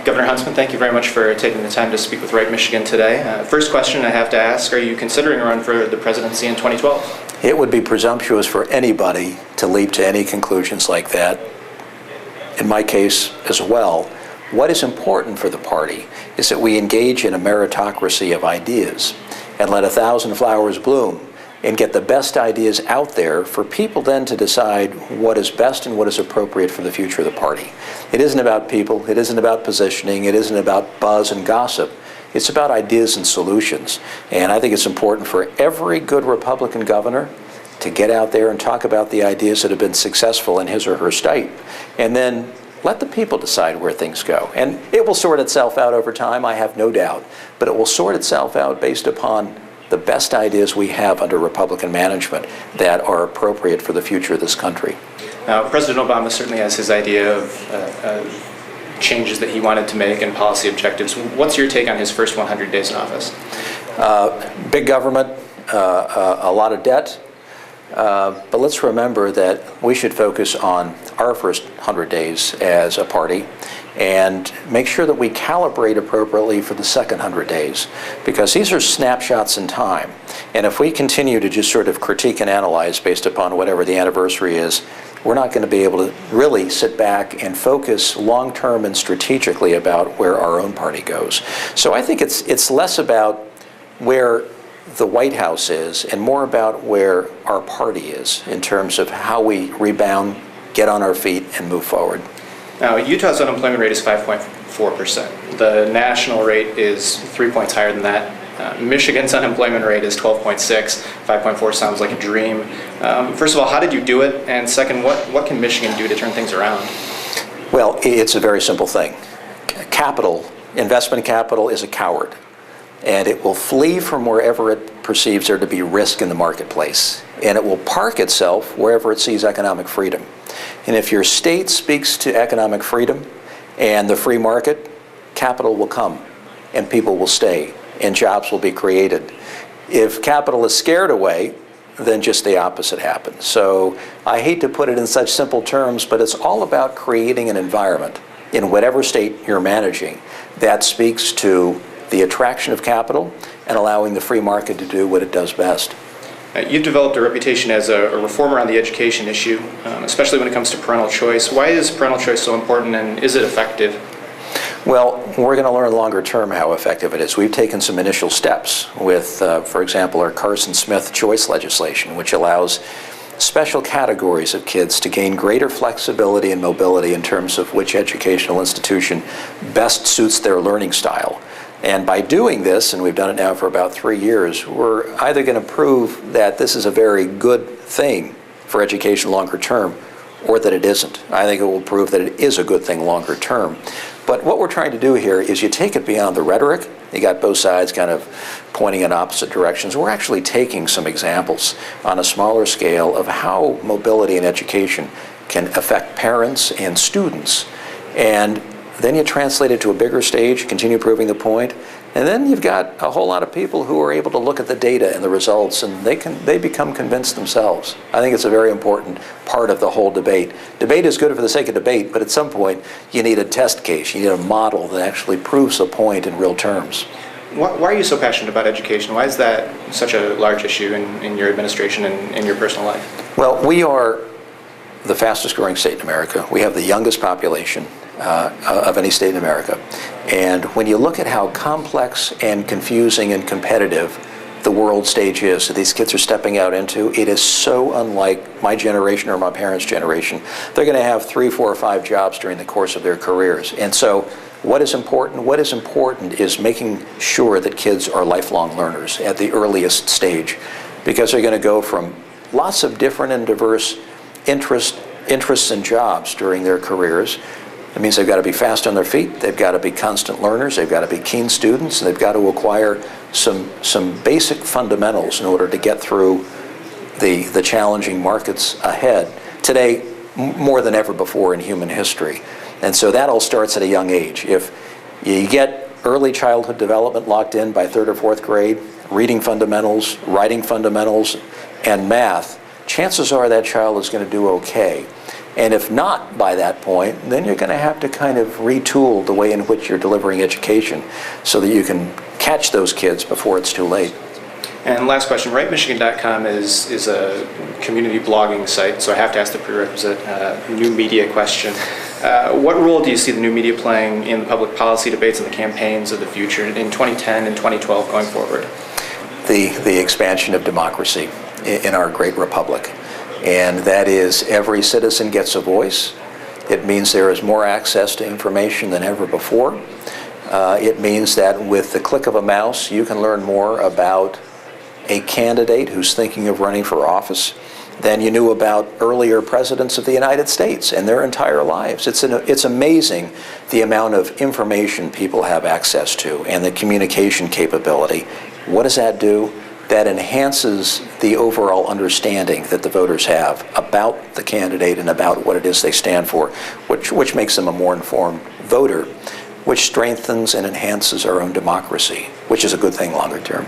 Governor Huntsman, thank you very much for taking the time to speak with RightMichigan today. First question I have to ask, are you considering a run for the presidency in 2012? It would be presumptuous for anybody to leap to any conclusions like that. In my case as well, what is important for the party is that we engage in a meritocracy of ideas and let 1,000 flowers bloom and get the best ideas out there for people then to decide what is best and what is appropriate for the future of the party. It isn't about people, it isn't about positioning, it isn't about buzz and gossip. It's about ideas and solutions. And I think it's important for every good Republican governor to get out there and talk about the ideas that have been successful in his or her state. And then let the people decide where things go. And it will sort itself out over time, I have no doubt. But it will sort itself out based upon the best ideas we have under Republican management that are appropriate for the future of this country. Now, President Obama certainly has his idea of changes that he wanted to make and policy objectives. What's your take on his first 100 days in office? Big government, a lot of debt, but let's remember that we should focus on our first 100 days as a party and make sure that we calibrate appropriately for the second 100 days, because these are snapshots in time. And if we continue to just sort of critique and analyze based upon whatever the anniversary is, we're not going to be able to really sit back and focus long-term and strategically about where our own party goes. So I think it's less about where the White House is and more about where our party is in terms of how we rebound, get on our feet, and move forward. Now, Utah's unemployment rate is 5.4%. The national rate is 3 points higher than that. Michigan's unemployment rate is 12.6. 5.4 sounds like a dream. First of all, how did you do it? And second, what can Michigan do to turn things around? Well, it's a very simple thing. Capital, investment capital, is a coward. And it will flee from wherever it perceives there to be risk in the marketplace. And it will park itself wherever it sees economic freedom. And if your state speaks to economic freedom and the free market, capital will come and people will stay and jobs will be created. If capital is scared away, then just the opposite happens. So I hate to put it in such simple terms, but it's all about creating an environment in whatever state you're managing that speaks to the attraction of capital and allowing the free market to do what it does best. You've developed a reputation as a reformer on the education issue, especially when it comes to parental choice. Why is parental choice so important, and is it effective? Well, we're going to learn longer term how effective it is. We've taken some initial steps with, for example, our Carson Smith choice legislation, which allows special categories of kids to gain greater flexibility and mobility in terms of which educational institution best suits their learning style. And by doing this, and we've done it now for about 3 years, we're either going to prove that this is a very good thing for education longer term, or that it isn't. I think it will prove that it is a good thing longer term. But what we're trying to do here is you take it beyond the rhetoric. You got both sides kind of pointing in opposite directions. We're actually taking some examples on a smaller scale of how mobility in education can affect parents and students. And then you translate it to a bigger stage, continue proving the point, and then you've got a whole lot of people who are able to look at the data and the results, and they become convinced themselves. I think it's a very important part of the whole debate. Debate is good for the sake of debate, but at some point you need a test case, you need a model that actually proves a point in real terms. Why are you so passionate about education? Why is that such a large issue in your administration and in your personal life? Well, we are the fastest growing state in America. We have the youngest population of any state in America. And when you look at how complex and confusing and competitive the world stage is that these kids are stepping out into, it is so unlike my generation or my parents' generation. They're going to have 3, 4, or 5 jobs during the course of their careers. And so what is important? What is important is making sure that kids are lifelong learners at the earliest stage, because they're going to go from lots of different and diverse interests and jobs during their careers. It means they've got to be fast on their feet, they've got to be constant learners, they've got to be keen students, and they've got to acquire some basic fundamentals in order to get through the challenging markets ahead today more than ever before in human history. And so that all starts at a young age. If you get early childhood development locked in by 3rd or 4th grade, reading fundamentals, writing fundamentals, and math, chances are that child is going to do okay. And if not by that point, then you're going to have to kind of retool the way in which you're delivering education so that you can catch those kids before it's too late. And last question, RightMichigan.com is a community blogging site, so I have to ask the prerequisite new media question. What role do you see the new media playing in the public policy debates and the campaigns of the future in 2010 and 2012 going forward? The expansion of democracy in our great republic. And that is every citizen gets a voice. It means there is more access to information than ever before. It means that with the click of a mouse, you can learn more about a candidate who's thinking of running for office than you knew about earlier presidents of the United States and their entire lives. It's amazing the amount of information people have access to and the communication capability. What does that do? That enhances the overall understanding that the voters have about the candidate and about what it is they stand for, which makes them a more informed voter, which strengthens and enhances our own democracy, which is a good thing longer term.